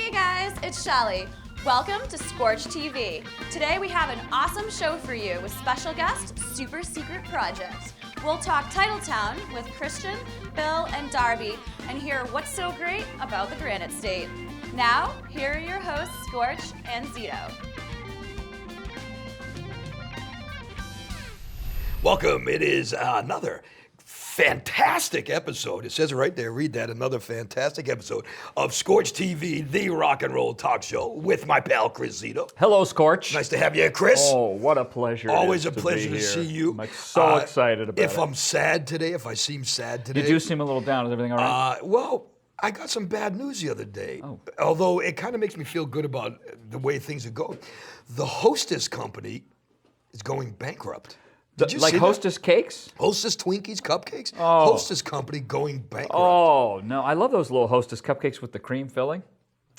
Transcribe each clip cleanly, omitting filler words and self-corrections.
Hey guys, it's Shelly. Welcome to Scorch TV. Today we have an awesome show for you with special guest, Super Secret Project. We'll talk Titletown with Christian, Bill, and Darby and hear what's so great about the Granite State. Now, here are your hosts, Scorch and Zito. Welcome. It is another fantastic episode. It says it right there. Read that. Another fantastic episode of Scorch TV, the rock and roll talk show with my pal Chris Zito. Hello, Scorch. Nice to have you, Chris. Oh, what a pleasure. Always a to pleasure be to here. see you. I'm so excited about it. If I'm sad today, if I seem sad today. You do seem a little down. Is everything all right? Well, I got some bad news the other day. Oh. Although it kind of makes me feel good about the way things are going. The Hostess company is going bankrupt. Did you Like see that? Hostess cakes? Hostess Twinkies, cupcakes. Oh. Hostess company going bankrupt. Oh, no. I love those little Hostess cupcakes with the cream filling.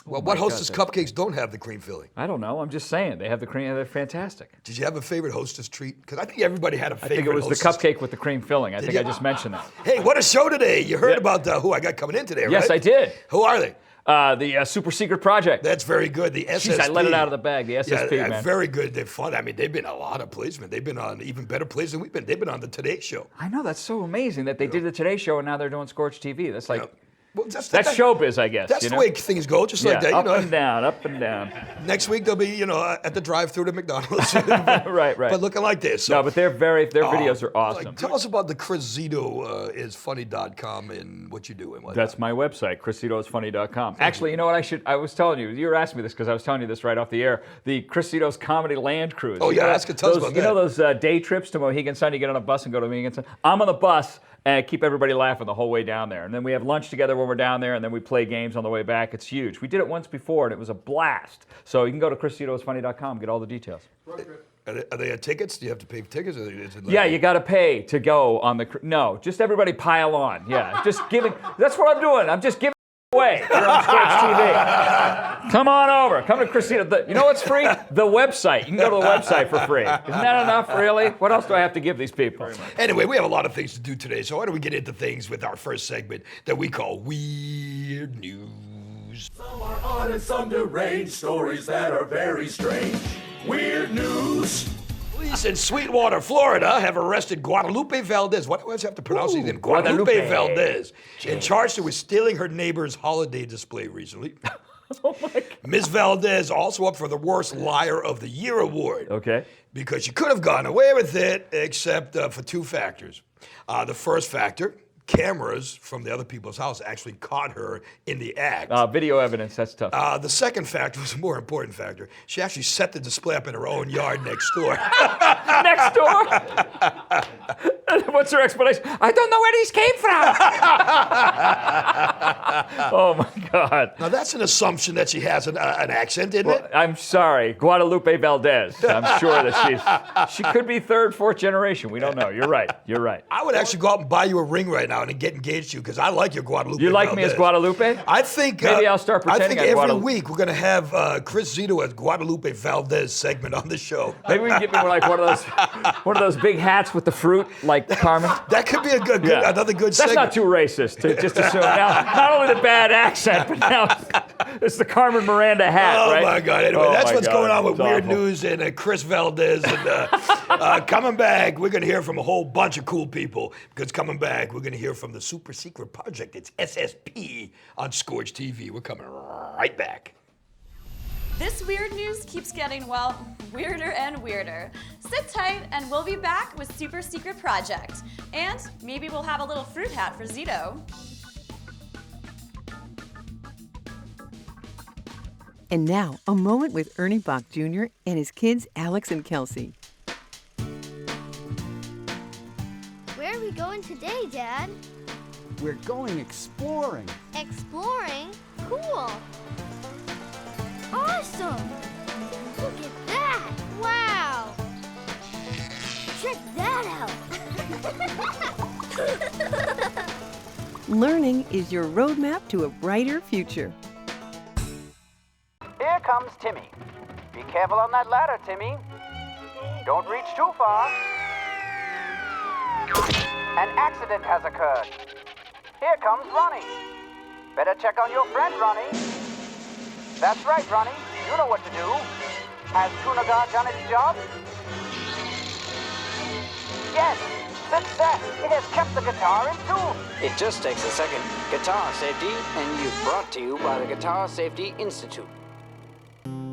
Well, Oh what my Hostess God, cupcakes don't have the cream filling? I don't know. I'm just saying. They have the cream. They're fantastic. Did you have a favorite Hostess treat? Because I think everybody had a I favorite. think it was the Hostess cupcake with the cream filling. I think you? I just mentioned that. Hey, what a show today. You heard Yeah. about who I got coming in today, right? Yes, I did. Who are they? The Super Secret Project. That's very good. The SSP. Jeez, I let it out of the bag. The SSP, yeah, man. very good. They're fun. I mean, they've been a lot of placement. They've been on even better plays than we've been. They've been on the Today Show. I know. That's so amazing that they did the Today Show and now they're doing Scorch TV. That's like... Yeah. Well, that's showbiz, I guess. That's you the know? way things go, just like that. Up You know, and down, up and down. next week they'll be, at the drive-through to McDonald's. Right. But looking like this. So, No, but their videos are awesome. like, tell us about the Chris Zito is funny.com and what you do and what. That's my website, chriszitosfunny.com. Actually, you know what I was telling you were asking me this because I was telling you this right off the air. The Chris Zito's Comedy Land Cruise. Oh, yeah, tell us about that. You know those day trips to Mohegan Sun? You get on a bus and go to Mohegan Sun? I'm on the bus and keep everybody laughing the whole way down there. And then we have lunch together when we're down there, and then we play games on the way back. It's huge. We did it once before, and it was a blast. So you can go to chriszitosfunny.com, get all the details. Are they tickets? Do you have to pay for tickets? Or is it like Yeah, you got to pay to go on the... No, just everybody pile on. Yeah, just giving... That's what I'm doing. I'm just giving away here on Scorch TV. Come on over. Come to Christina. You know what's free? The website. You can go to the website for free. Isn't that enough, really? What else do I have to give these people? Anyway, we have a lot of things to do today, so why don't we get into things with our first segment that we call Weird News. Some are odd and some deranged, stories that are very strange. Weird news. Police in Sweetwater, Florida, have arrested Guadalupe Valdez. Why do I always have to pronounce these names? Guadalupe Guadalupe. Valdez. And charged her with stealing her neighbor's holiday display recently. Oh, my God. Ms. Valdez also up for the Worst Liar of the Year award. Okay. Because she could have gotten away with it, except for two factors. The first factor, cameras from the other people's house actually caught her in the act. Video evidence, that's tough. The second factor was a more important factor. She actually set the display up in her own yard next door. Next door? What's her explanation? I don't know where these came from. Oh, my God. Now, that's an assumption that she has an accent, isn't it? I'm sorry, Guadalupe Valdez. I'm sure that she could be third, fourth generation. We don't know. You're right. I would actually go out and buy you a ring right now and get engaged to you because I like your Guadalupe You like Valdez. me as Guadalupe? I think Maybe I'll start pretending I think I'm every Guadalupe. week we're going to have Chris Zito as Guadalupe Valdez segment on the show. Maybe we can get me like one of those big hats with the fruit, like Carmen. That could be another good That's segment. not too racist to just assume. Now, not only the bad accent, but now it's the Carmen Miranda hat, Oh, right? my God. Anyway, that's what's going on with It's Weird awful. News and Chris Valdez. And coming back, we're going to hear from a whole bunch of cool people. Because coming back, we're going to hear from the Super Secret Project. It's SSP on Scorch TV. We're coming right back. This weird news keeps getting, well, weirder and weirder. Sit tight and we'll be back with Super Secret Project. And maybe we'll have a little fruit hat for Zito. And now, a moment with Ernie Bach Jr. and his kids, Alex and Kelsey. Where are we going today, Dad? We're going exploring. Exploring? Cool. Awesome. Look at that. Wow. Check that out. Learning is your roadmap to a brighter future. Here comes Timmy. Be careful on that ladder, Timmy. Don't reach too far. An accident has occurred. Here comes Ronnie. Better check on your friend, Ronnie. That's right, Ronnie. You know what to do. Has Tunagar done its job? Yes! Success! It has kept the guitar in tune. It just takes a second. Guitar safety, and you've brought to you by the Guitar Safety Institute.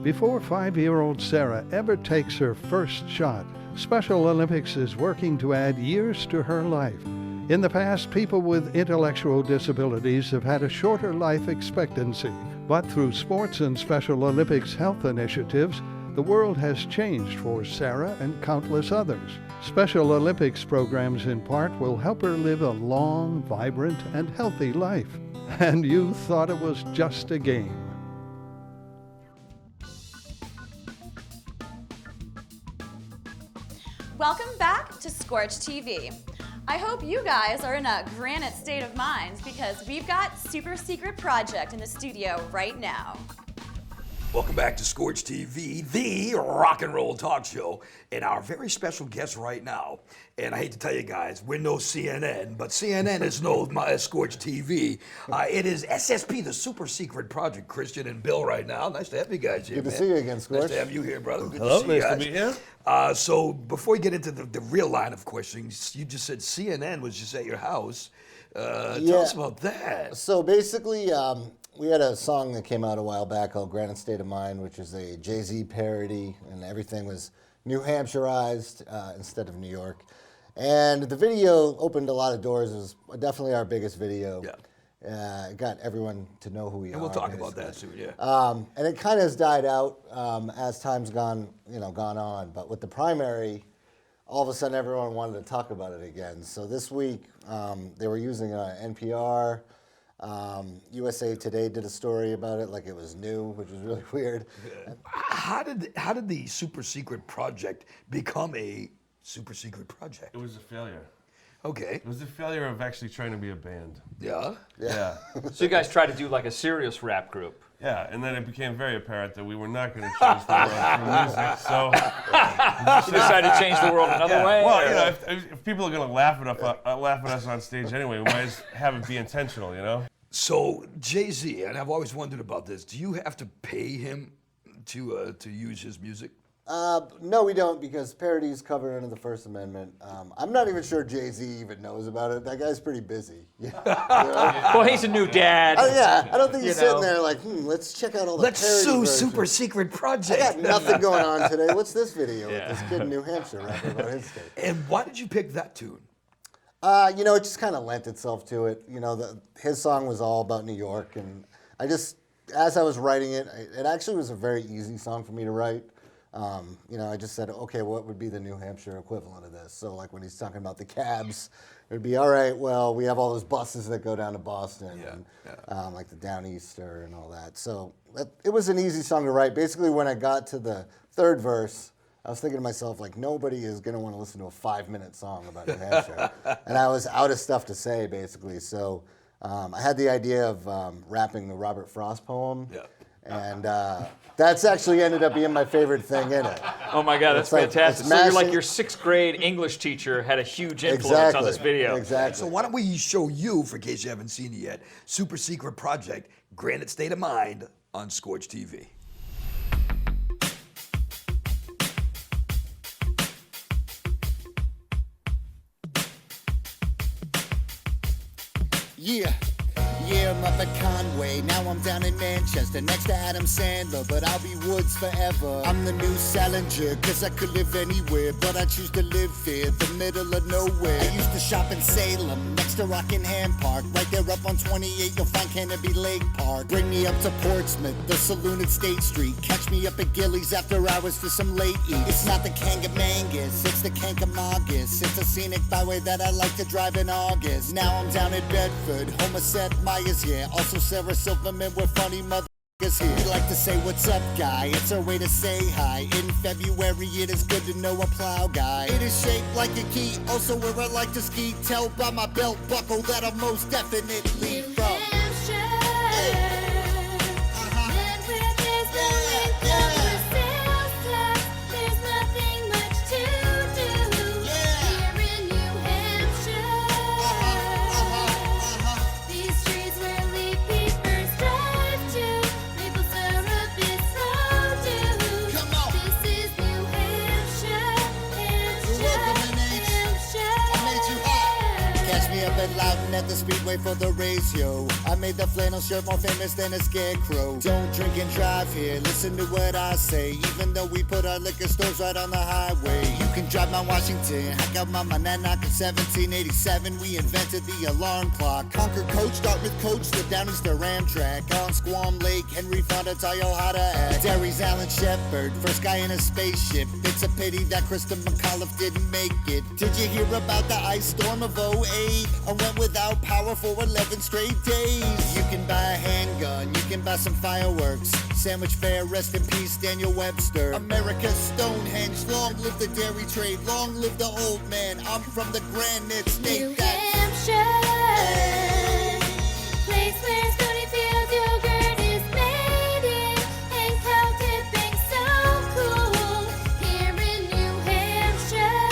Before 5-year-old Sarah ever takes her first shot, Special Olympics is working to add years to her life. In the past, people with intellectual disabilities have had a shorter life expectancy, but through sports and Special Olympics health initiatives, the world has changed for Sarah and countless others. Special Olympics programs in part will help her live a long, vibrant, and healthy life. And you thought it was just a game. Welcome back to Scorch TV. I hope you guys are in a granite state of mind because we've got Super Secret Project in the studio right now. Welcome back to Scorch TV, the rock and roll talk show, and our very special guest right now. And I hate to tell you guys, we're no CNN, but CNN is no Scorch TV. It is SSP, the Super Secret Project. Christian and Bill right now. Nice to have you guys here, Good to see you again, Scorch. Nice to have you here, brother. Good Hello, to see you nice guys. to meet you. So before we get into the real line of questioning, you just said CNN was just at your house. Tell us about that. So basically, we had a song that came out a while back called Granite State of Mind, which is a Jay-Z parody, and everything was New Hampshireized instead of New York. And the video opened a lot of doors. It was definitely our biggest video. Yeah. It got everyone to know who we are. And we'll talk about that soon, yeah. And it kind of has died out as time's gone on. But with the primary, all of a sudden everyone wanted to talk about it again. So this week they were using NPR. USA Today did a story about it like it was new, which was really weird. How did the Super Secret Project become a Super Secret Project? It was a failure. Okay. It was a failure of actually trying to be a band. Yeah? Yeah. So you guys tried to do like a serious rap group. Yeah, and then it became very apparent that we were not going to change the world through music, so... You decided to change the world another way? Well, you know, if people are going to laugh at us on stage anyway, we might as have it be intentional, you know? So, Jay-Z, and I've always wondered about this, do you have to pay him to use his music? No, we don't, because parody is covered under the First Amendment. I'm not even sure Jay-Z even knows about it. That guy's pretty busy. You know? Well, he's a new dad. Yeah, I don't think he's sitting there like, let's check out all the Let's parody sue versions. Super Secret Project. I got nothing going on today. What's this video with this kid in New Hampshire rapping about his state? And why did you pick that tune? You know, it just kind of lent itself to it. You know, his song was all about New York, and as I was writing it, it actually was a very easy song for me to write. You know, I just said, okay, what would be the New Hampshire equivalent of this? So, like when he's talking about the cabs, it would be, all right, well, we have all those buses that go down to Boston, and like the Downeaster and all that. So it was an easy song to write. Basically, when I got to the third verse, I was thinking to myself, like, nobody is going to want to listen to a 5-minute song about New Hampshire. And I was out of stuff to say, basically. So I had the idea of rapping the Robert Frost poem. Yeah. And that's actually ended up being my favorite thing in it. Oh my God, that's fantastic. So you're like your 6th grade English teacher had a huge influence on this video. Exactly. So why don't we show you, for case you haven't seen it yet, Super Secret Project, Granite State of Mind on Scorch TV. Yeah, I'm up at Conway, now I'm down in Manchester, next to Adam Sandler, but I'll be Woods forever. I'm the new Salinger, cause I could live anywhere, but I choose to live here, the middle of nowhere. I used to shop in Salem, next to Rockingham Park, right there up on 28, you'll find Canopy Lake Park. Bring me up to Portsmouth, the saloon at State Street, catch me up at Gillies after hours for some late eats. It's not the Kangamangus, it's the Kankamongus, it's a scenic byway that I like to drive in August. Now I'm down at Bedford, home of Seth Meyers, yeah, also Sarah Silverman, we're funny motherfuckers here. We like to say what's up, guy, it's our way to say hi. In February, it is good to know a plow guy. It is shaped like a key, also where I like to ski. Tell by my belt buckle that I'm most definitely from. speedway for the race, yo. I made the flannel shirt more famous than a scarecrow. Don't drink and drive here, listen to what I say. Even though we put our liquor stores right on the highway. You can drive Mount Washington, hack out my Monadnock in 1787. We invented the alarm clock. Conquer Coach, Dartmouth Coach, the Downey's the Amtrak. On Squam Lake, Henry Fonda taught you how to act. Derry's Alan Shepard, first guy in a spaceship. It's a pity that Krista McAuliffe didn't make it. Did you hear about the ice storm of 08? I went without power for 11 straight days. You can buy a handgun, you can buy some fireworks. Sandwich Fair, rest in peace, Daniel Webster. America's Stonehenge, long live the dairy trade, long live the old man. I'm from the Granite State. New Hampshire, place where Stonyfield yogurt is made in, and cow tipping so cool. Here in New Hampshire,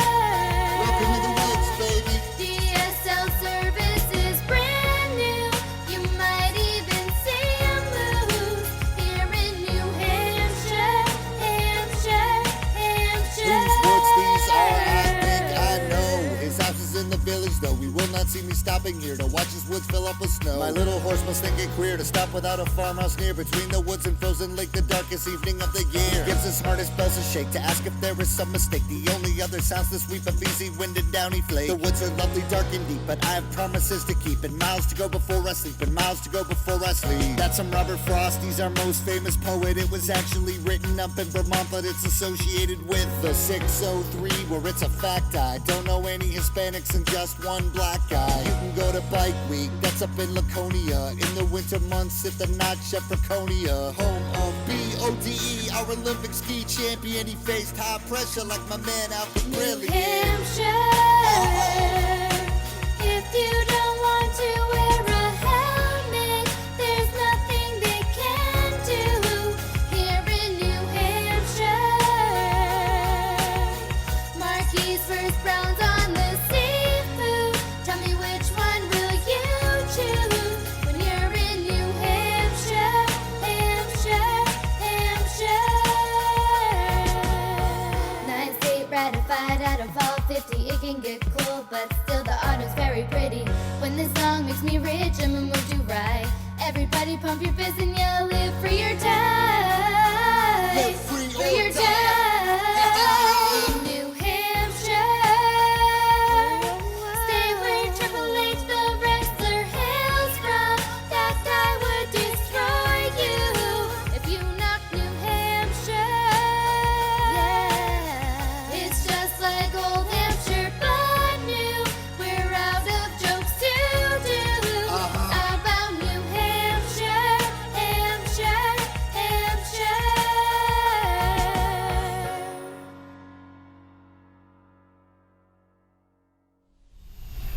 Welcome to the woods, baby. DSL service is brand new. You might even see a moose. Here in New Hampshire, Hampshire, Hampshire. Whose woods these are, I think I know. His house is in the village, though. We will not see me stopping here to watch his woods fill up with snow. My little horse must think it queer to stop without a farmhouse near. Between the woods and frozen lake, the darkest evening of the year. Gives his hardest bells a shake to ask if there is some mistake. The only other sounds the sweep of easy wind and downy flake. The woods are lovely, dark and deep, but I have promises to keep. And miles to go before I sleep, and miles to go before I sleep. That's some Robert Frost, he's our most famous poet. It was actually written up in Vermont, but it's associated with the 603, where it's a fact I don't know any Hispanics and just one black guy. You can go to Bike Week, that's up in Laconia. In the winter months at the Notch at Franconia. Home of BODE, our Olympic ski champion. He faced high pressure like my man Alfred New Brilliant. Hampshire, if you don't want to wear a helmet, there's nothing they can do. Here in New Hampshire, Marquis first Browns on the seafood. Tell me which one will you choose when you're in New Hampshire, Hampshire, Hampshire. 9 state ratified out of all 50. It can get cold, but still the autumn's very pretty. When this song makes me rich, I'ma move to right. Everybody pump your fist and yell, live for your time. Live free For or your die. time. New Hampshire, stay where Triple H the wrestler hails from. That guy would destroy you if you knock New Hampshire. Yeah, it's just like old Hampshire, but new. We're out of jokes to do about New Hampshire, Hampshire, Hampshire.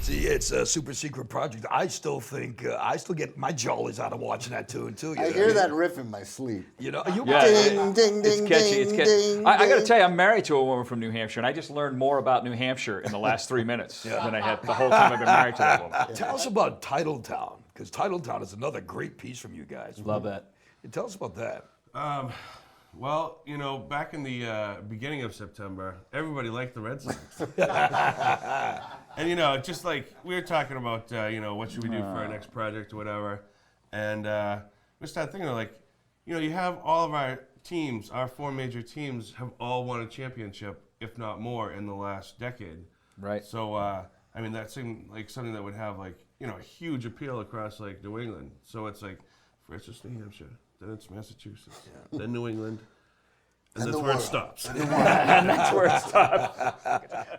See, it's a super secret project. I still think, I still get my jollies out of watching that tune, too. I hear that riff in my sleep. You know, Yeah, Ding, ding, it's ding, catchy. ding, It's catchy. ding, I got to ding. tell you, I'm married to a woman from New Hampshire, and I just learned more about New Hampshire in the last 3 minutes than I had the whole time I've been married to that woman. Tell us about Titletown, because Titletown is another great piece from you guys. Love that. Tell us about that. Well, you know, back in the beginning of September, everybody liked the Red Sox. And, you know, just like we were talking about, you know, what should we do for our next project or whatever. And we started thinking, like, you know, you have all of our teams, our 4 major teams, have all won a championship, if not more, in the last decade. Right. So, I mean, that seemed like something that would have, like, you know, a huge appeal across, like, New England. So it's like, first it's New Hampshire, then it's Massachusetts, then New England, and that's where it stops. And that's where it stops.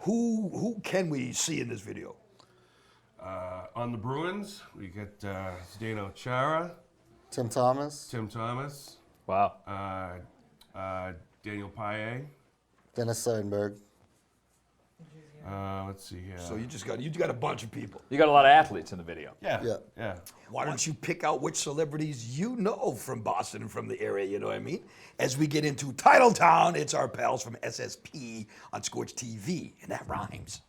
Who can we see in this video? On the Bruins, we get Zdeno Chara, Tim Thomas, Wow. Daniel Paye. Dennis Seidenberg. Let's see here. So you got a bunch of people. You got a lot of athletes in the video. Yeah. Why don't you pick out which celebrities you know from Boston and from the area, you know what I mean? As we get into Titletown, it's our pals from SSP on Scorch TV, and that rhymes.